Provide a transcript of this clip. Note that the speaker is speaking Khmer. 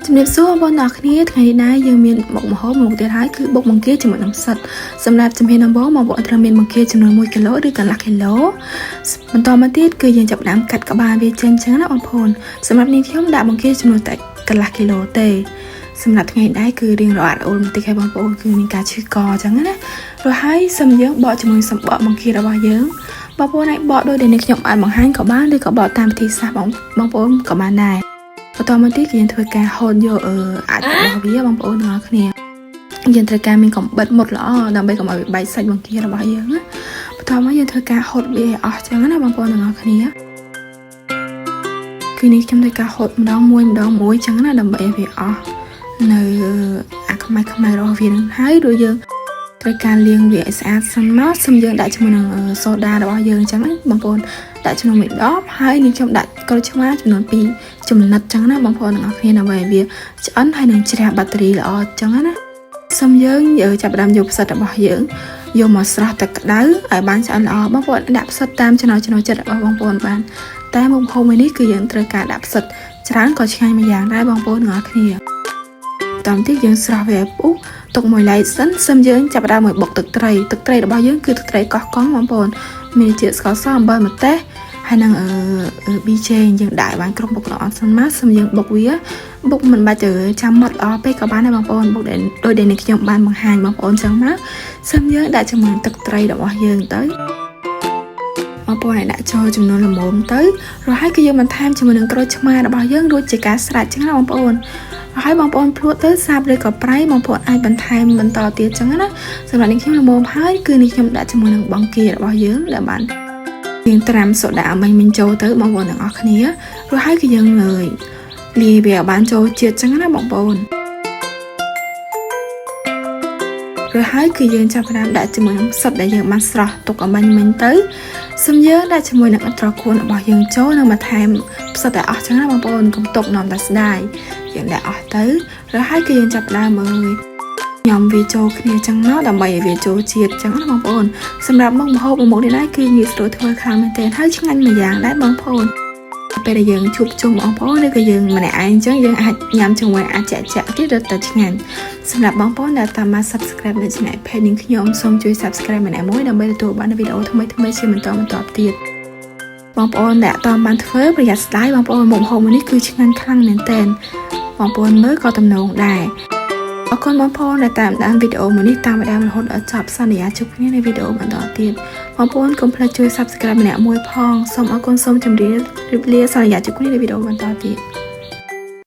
ជំរាបសួរបងប្អូនទាំងអស់គ្នាថ្ងៃនេះយើងមានមុខម្ហូបមួយទៀតហើយគឺបុកបង្គាជាមួយនឹងផ្សិតសម្រាប់ជំហានដំបូងបងប្អូនត្រូវមានបង្គាចំនួន1គីឡូឬកន្លះគីឡូបន្តមកទៀតគឺយើងចាប់ផ្ដើមកាត់ក្បាលវាចេញចឹងណាបងប្អូនសម្រាប់នេះខ្ញុំដាក់បង្គាចំនួនតែកន្លះគីឡូទេសម្រាប់ថ្ងៃនេះគឺរៀងរអាក់រអួលបន្តិចហើយបងប្អូនគឺមានការឈឺកចឹងណារួចហើយសឹមយើងបកជាមួយសម្បកបង្គារបស់យើងបងប្អូនអាចបកដោយដែលនេះខ្ញុំបានបង្ហាញក៏បានឬក៏បកតាមវិធីសាស្ត្របងប្អូនក៏បានដែរបន្តមកទៀតគឺយើងធ្វើការហូតយកអាចរបស់វាបងប្អូនទាំងអស់គ្នាយើងត្រូវការមានកំបិតមុតល្អដើម្បីកុំឲ្យបែកសាច់បង្គារបស់យើងណាបន្តមកយើងធ្វើការហូតវាអស់ចឹងណាបងប្អូនទាំងអស់គ្នាគឺនេះខ្ញុំធ្វើការហូតម្ដងមួយចឹងណាដើម្បីឲ្យវាអស់នៅអាខ្មៅរបស់វានឹងហើយរួចយើងត្រូវការលាងវាឲ្យស្អាតសិនមកសិមយើងដាក់ជាមួយនឹងសូដារបស់យើងចឹងណាបងប្អូនដាក់ជាមួយមួយដបហើយនេះខ្ញុំដាក់ក្រូចឆ្មាចំនួន2ចំណិតចឹងណាបងប្អូនទាំងអស់គ្នាដើម្បីឲ្យវាឆ្អិនហើយនឹងជ្រះបាក់តេរីល្អចឹងណាសិមយើងចាប់ផ្ដើមយកផ្សិតរបស់យើងយកមកស្រោះទឹកក្តៅឲ្យបានឆ្អិនល្អបងប្អូនដាក់ផ្សិតតាមចំណូលចិត្តរបស់បងប្អូនបានតែមុខម្ហូបមួយនេះគឺយើងត្រូវការដាក់ផ្សិតច្រើនក៏ឆ្ងាញ់មួយយ៉ាងដែរបងប្អូនទាំងអស់គ្នាតាមទៀតយើងស្រោះវាឲ្យពុះទុកមួយឡែកសិនសិមយើងចាប់ផ្ដើមមកបុកទឹកត្រីរបស់យើងគឺទឹកត្រីកោះកុងបងប្អូនមានជាតិស្ករសអំបិលម្ទេសហើយនឹងប៊ីចេងយើងដាក់ឲ្យបានគ្រប់មុខល្អសិនមកសិមយើងបុកវាបុកមិនបាច់ទៅចាំម៉ត់ល្អពេកក៏បានដែរបងប្អូនបុកដោយដែលនេះខ្ញុំបានបង្ហាញបងប្អូនចឹងមកសិមយើងដាក់ជាមួយទឹកត្រីរបស់យើងទៅបងប្អូនឲ្យដាក់ចូលចំនួនល្មមទៅរួចហើយគឺយើងបន្ថែមជាមួយនឹងក្រូចឆ្មារបស់យើងរួចជាការស្រេចចឹងណាបងប្អូនហើយបងប្អូនភ្លក់ទៅសាបឬក៏ប្រៃបងប្អូនអាចបន្ថែមបន្តទៀតចឹងណាសម្រាប់នេះខ្ញុំល្មមហើយគឺនេះខ្ញុំដាក់ជាមួយនឹងបង្គារបស់យើងដែលបានយើងត្រាំសូដាមិញចូលទៅបងប្អូនទាំងអស់គ្នារួចហើយគឺយើងលាយវាបានចូលជាតិចឹងណាបងប្អូនរួចហើយគឺយើងចាប់ផ្ដើមដាក់ជាមួយនឹងផ្សិតដែលយើងបានស្រោះទុកឲ្យមិញទៅសិមយើងដាក់ជាមួយនឹងអត្រកួនរបស់យើងចូលនិងបន្ថែមផ្សិតឲ្យអស់ចឹងណាបងប្អូនកុំទុកនាំតែស្ដាយយើងដាក់អស់ទៅរួចហើយគឺយើងចាប់ផ្ដើមញ៉ាំវាចូលគ្នាចឹងមកដើម្បីឲ្យវាចូលជាតិចឹងណាបងប្អូនសម្រាប់មុខម្ហូបមួយមុខនេះដែរគឺងាយស្រួលធ្វើខ្លាំងមែនទែនហើយឆ្ងាញ់មួយយ៉ាងដែរបងប្អូនពេលដែលយើងជួបជុំបងប្អូនឬក៏យើងម្នាក់ឯងចឹងយើងអាចញ៉ាំជាមួយអាចចាក់ទៀតរត់តែឆ្ងាញ់សម្រាប់បងប្អូនដែលតាមមក Subscribe នៅ Channel Page នេះខ្ញុំសូមជួយ Subscribe ម្នាក់មួយដើម្បីទទួលបានវីដេអូថ្មីៗជាបន្តទៀតបងប្អូនដែលអត់បានធ្វើប្រយ័ត្នស្ដាយបងប្អូនមុខម្ហូបនេះគឺឆ្ងាញ់ខ្លាំងមែនទែនបងប្អូនមើលក៏ទំនងដែរអរគុណបងប្អូនដែលតាមដានវីដេអូមួយនេះតាមដានរហូតដល់ចប់សន្យាជួបគ្នានៅវីដេអូបន្តទៀតបងប្អូនកុំភ្លេចជួយ Subscribe ម្នាក់មួយផងសូមអរគុណសូមជម្រាបលាសន្យាជួបគ្នានៅវីដេអូបន្តទៀត